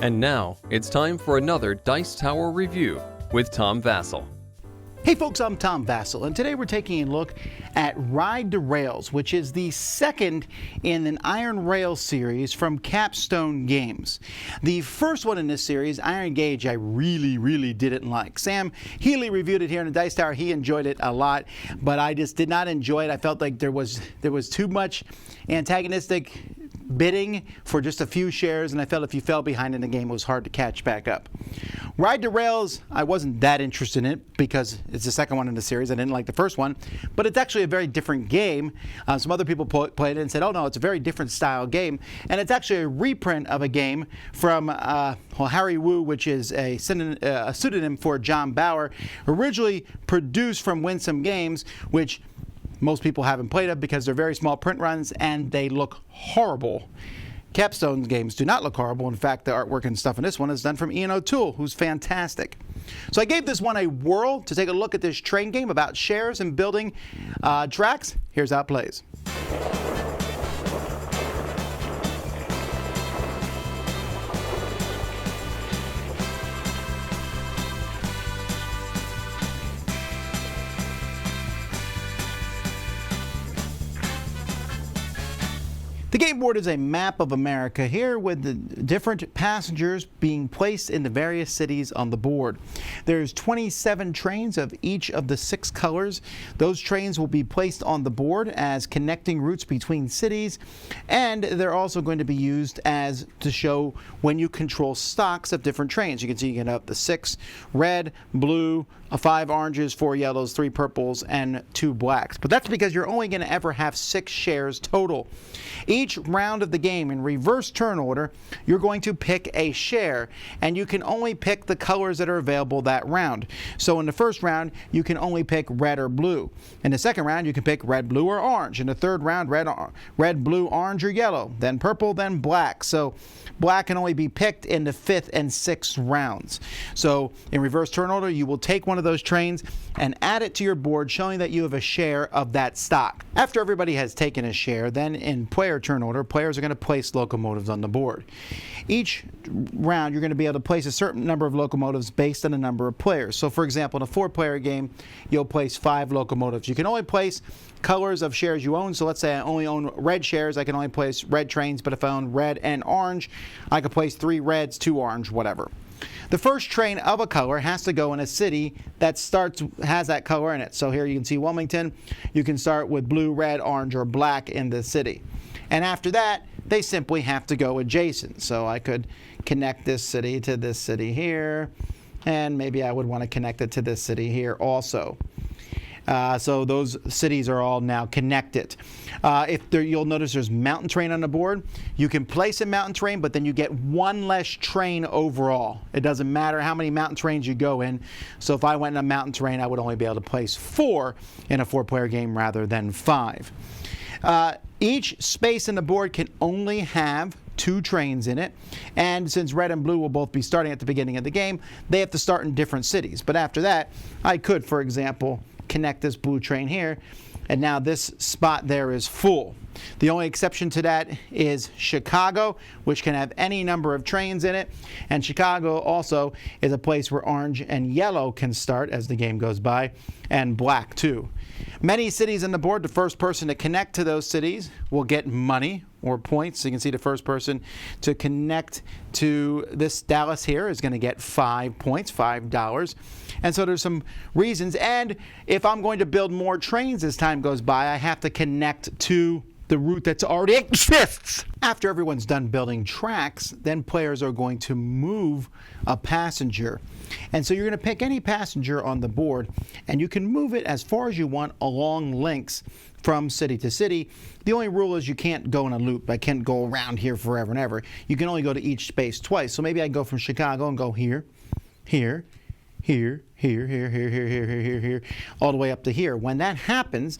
And now, it's time for another Dice Tower review with Tom Vasel. Hey folks, I'm Tom Vasel, and today we're taking a look at Ride the Rails, which is the second in an Iron Rail series from Capstone Games. The first one in this series, Iron Gauge, I really didn't like. Sam Healy reviewed it here in the Dice Tower. He enjoyed it a lot, but I just did not enjoy it. I felt like there was too much antagonistic bidding for just a few shares, and I felt if you fell behind in the game, it was hard to catch back up. Ride the Rails, I wasn't that interested in it because it's the second one in the series. I didn't like the first one, but it's actually a very different game. Some other people played it and said, oh no, it's a very different style game, and it's actually a reprint of a game from Harry Wu, which is a pseudonym for John Bauer, originally produced from Winsome Games, which most people haven't played it because they're very small print runs and they look horrible. Capstone games do not look horrible. In fact, the artwork and stuff in this one is done from Ian O'Toole, who's fantastic. So I gave this one a whirl to take a look at this train game about shares and building tracks. Here's how it plays. The game board is a map of America here with the different passengers being placed in the various cities on the board. There's 27 trains of each of the 6 colors. Those trains will be placed on the board as connecting routes between cities, and they're also going to be used as to show when you control stocks of different trains. You can see you can have the 6 red, blue, 5 oranges, 4 yellows, 3 purples, and 2 blacks. But that's because you're only going to ever have 6 shares total. Each round of the game in reverse turn order, you're going to pick a share, and you can only pick the colors that are available that round. So in the first round, you can only pick red or blue. In the second round, you can pick red, blue, or orange. In the third round, red, blue, orange, or yellow. Then purple, then black. So black can only be picked in the 5th and 6th rounds. So in reverse turn order, you will take one of those trains and add it to your board, showing that you have a share of that stock. After everybody has taken a share, then in player turn order, players are going to place locomotives on the board. Each round, you're going to be able to place a certain number of locomotives based on the number of players. So for example, in a 4-player game, you'll place 5 locomotives. You can only place colors of shares you own. So let's say I only own red shares, I can only place red trains, but if I own red and orange, I could place 3 reds, 2 orange, whatever. The first train of a color has to go in a city that has that color in it. So here you can see Wilmington. You can start with blue, red, orange, or black in the city. And after that, they simply have to go adjacent. So I could connect this city to this city here, and maybe I would want to connect it to this city here also. So those cities are all now connected. You'll notice there's mountain train on the board. You can place a mountain train, but then you get 1 less train overall. It doesn't matter how many mountain trains you go in. So if I went in a mountain train, I would only be able to place 4 in a 4-player game rather than 5. Each space in the board can only have 2 trains in it, and since red and blue will both be starting at the beginning of the game, they have to start in different cities. But after that, I could, for example, connect this blue train here, and now this spot there is full. The only exception to that is Chicago, which can have any number of trains in it, and Chicago also is a place where orange and yellow can start as the game goes by, and black too. Many cities on the board, the first person to connect to those cities will get money or points. So you can see the first person to connect to this Dallas here is going to get 5 points, $5. And so there's some reasons. And if I'm going to build more trains as time goes by, I have to connect to the route that's already exists. After everyone's done building tracks, then players are going to move a passenger. And so you're going to pick any passenger on the board, and you can move it as far as you want along links from city to city. The only rule is you can't go in a loop. I can't go around here forever and ever. You can only go to each space twice. So maybe I go from Chicago and go here, here, here, here, here, here, here, here, here, here, here, all the way up to here. When that happens,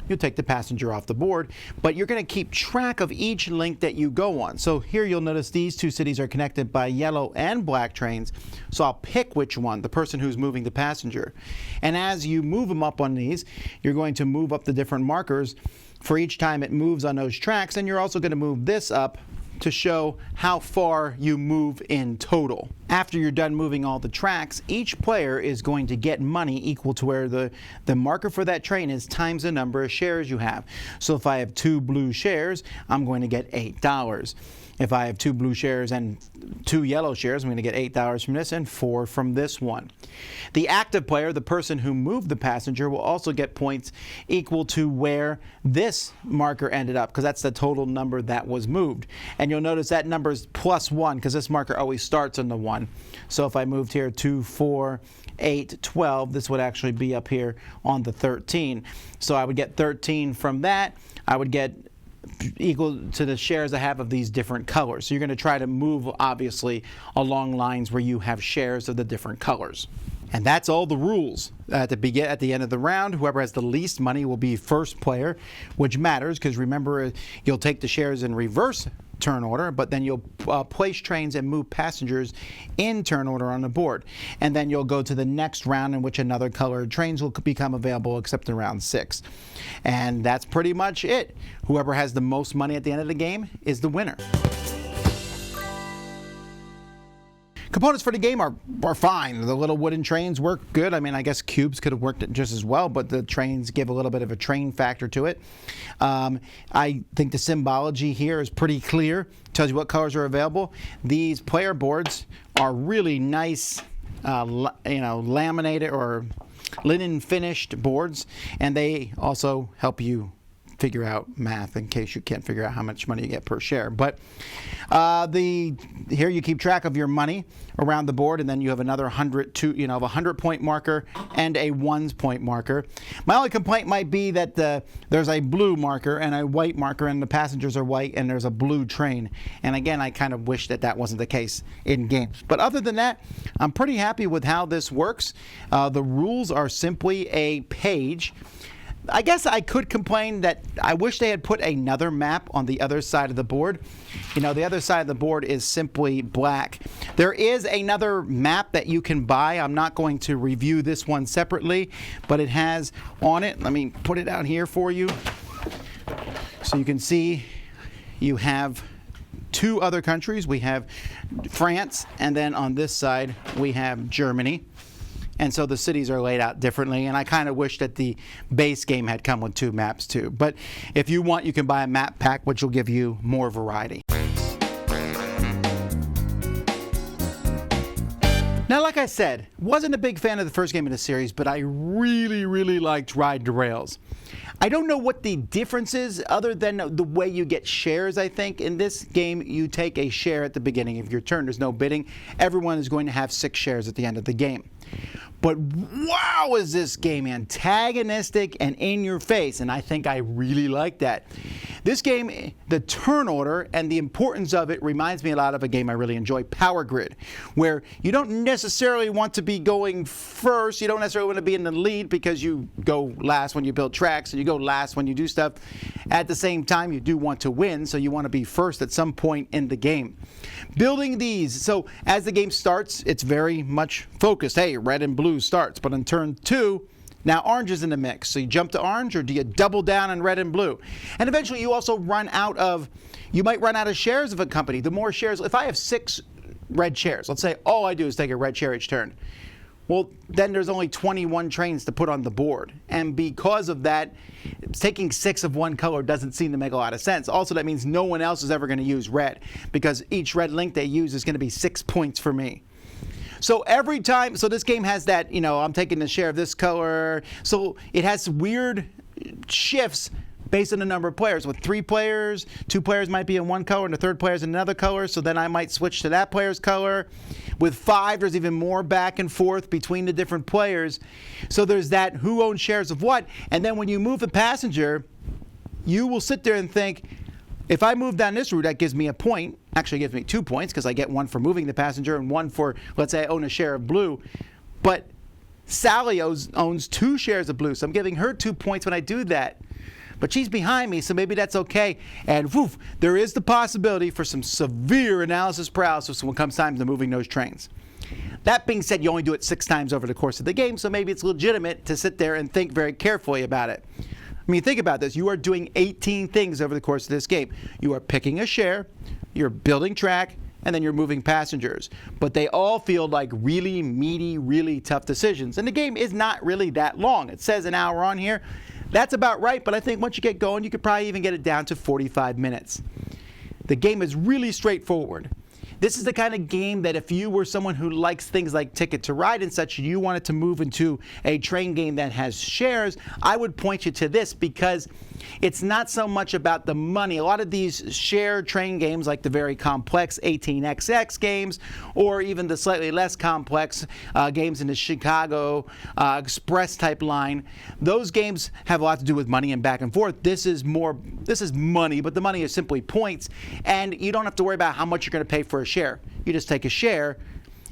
you'll take the passenger off the board, but you're going to keep track of each link that you go on. So here you'll notice these 2 cities are connected by yellow and black trains. So I'll pick which one, the person who's moving the passenger. And as you move them up on these, you're going to move up the different markers for each time it moves on those tracks, and you're also going to move this up to show how far you move in total. After you're done moving all the tracks, each player is going to get money equal to where the marker for that train is times the number of shares you have. So if I have 2 blue shares, I'm going to get $8. If I have 2 blue shares and 2 yellow shares, I'm going to get $8 from this and 4 from this one. The active player, the person who moved the passenger, will also get points equal to where this marker ended up, because that's the total number that was moved. And you'll notice that number is +1, because this marker always starts on the 1. So if I moved here 2, 4, 8, 12, this would actually be up here on the 13. So I would get 13 from that. I would get equal to the shares I have of these different colors. So you're going to try to move, obviously, along lines where you have shares of the different colors. And that's all the rules. At the end of the round, whoever has the least money will be first player, which matters because remember, you'll take the shares in reverse turn order, but then you'll place trains and move passengers in turn order on the board. And then you'll go to the next round in which another colored trains will become available except in round 6. And that's pretty much it. Whoever has the most money at the end of the game is the winner. Components for the game are fine. The little wooden trains work good. I mean, I guess cubes could have worked just as well, but the trains give a little bit of a train factor to it. I think the symbology here is pretty clear. Tells you what colors are available. These player boards are really nice, laminated or linen finished boards, and they also help you figure out math in case you can't figure out how much money you get per share. But here you keep track of your money around the board, and then you have another 100-point marker and a 1-point marker. My only complaint might be that there's a blue marker and a white marker, and the passengers are white, and there's a blue train. And again, I kind of wish that wasn't the case in games. But other than that, I'm pretty happy with how this works. The rules are simply a page. I guess I could complain that I wish they had put another map on the other side of the board. The other side of the board is simply black. There is another map that you can buy. I'm not going to review this one separately, but it has on it, let me put it out here for you. So you can see you have 2 other countries. We have France, and then on this side we have Germany. And so the cities are laid out differently, and I kind of wish that the base game had come with 2 maps too. But if you want, you can buy a map pack, which will give you more variety. Now, like I said, wasn't a big fan of the first game of the series, but I really, really liked Ride the Rails. I don't know what the difference is other than the way you get shares, I think. In this game, you take a share at the beginning of your turn. There's no bidding. Everyone is going to have 6 shares at the end of the game. But wow, is this game antagonistic and in your face, and I think I really like that. This game, the turn order and the importance of it reminds me a lot of a game I really enjoy, Power Grid, where you don't necessarily want to be going first, you don't necessarily want to be in the lead because you go last when you build tracks and you go last when you do stuff. At the same time, you do want to win, so you want to be first at some point in the game. Building these, so as the game starts, it's very much focused. Hey, red and blue starts, but on turn 2, now orange is in the mix. So you jump to orange, or do you double down on red and blue? And eventually you also you might run out of shares of a company. The more shares, if I have 6 red shares, let's say all I do is take a red share each turn. Well, then there's only 21 trains to put on the board. And because of that, taking 6 of one color doesn't seem to make a lot of sense. Also, that means no one else is ever going to use red, because each red link they use is going to be 6 points for me. So every time, so this game has that, I'm taking the share of this color. So it has weird shifts based on the number of players. With 3 players, 2 players might be in one color and the third player is in another color, so then I might switch to that player's color. With 5, there's even more back and forth between the different players. So there's that who owns shares of what. And then when you move the passenger, you will sit there and think, if I move down this route, that gives me a point. Actually, it gives me 2 points because I get 1 for moving the passenger and 1 for, let's say I own a share of blue. But Sally owns 2 shares of blue, so I'm giving her 2 points when I do that. But she's behind me, so maybe that's okay. And woof, there is the possibility for some severe analysis paralysis when it comes time to moving those trains. That being said, you only do it 6 times over the course of the game, so maybe it's legitimate to sit there and think very carefully about it. I mean, think about this. You are doing 18 things over the course of this game. You are picking a share, you're building track, and then you're moving passengers. But they all feel like really meaty, really tough decisions. And the game is not really that long. It says an hour on here. That's about right, but I think once you get going, you could probably even get it down to 45 minutes. The game is really straightforward. This is the kind of game that if you were someone who likes things like Ticket to Ride and such, you wanted to move into a train game that has shares, I would point you to this because it's not so much about the money. A lot of these shared train games, like the very complex 18XX games, or even the slightly less complex games in the Chicago Express type line, those games have a lot to do with money and back and forth. This is money, but the money is simply points, and you don't have to worry about how much you're going to pay for a share. You just take a share.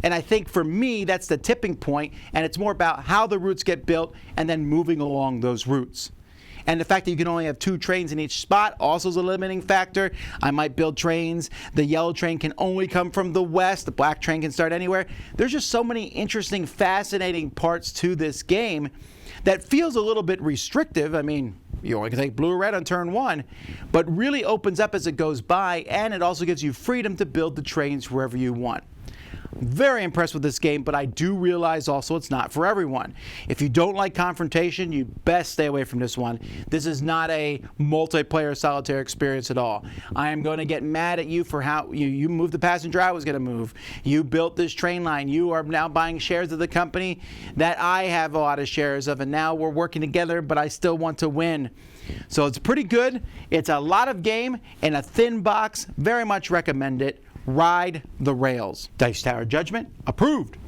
And I think for me, that's the tipping point, and it's more about how the routes get built and then moving along those routes. And the fact that you can only have 2 trains in each spot also is a limiting factor. I might build trains. The yellow train can only come from the west. The black train can start anywhere. There's just so many interesting, fascinating parts to this game that feels a little bit restrictive. I mean, you only can take blue or red on turn 1, but really opens up as it goes by, and it also gives you freedom to build the trains wherever you want. Very impressed with this game, but I do realize also it's not for everyone. If you don't like confrontation, you best stay away from this one. This is not a multiplayer solitaire experience at all. I am going to get mad at you for how you moved the passenger I was going to move. You built this train line. You are now buying shares of the company that I have a lot of shares of, and now we're working together, but I still want to win. So it's pretty good. It's a lot of game in a thin box. Very much recommend it. Ride the rails. Dice Tower Judgment approved.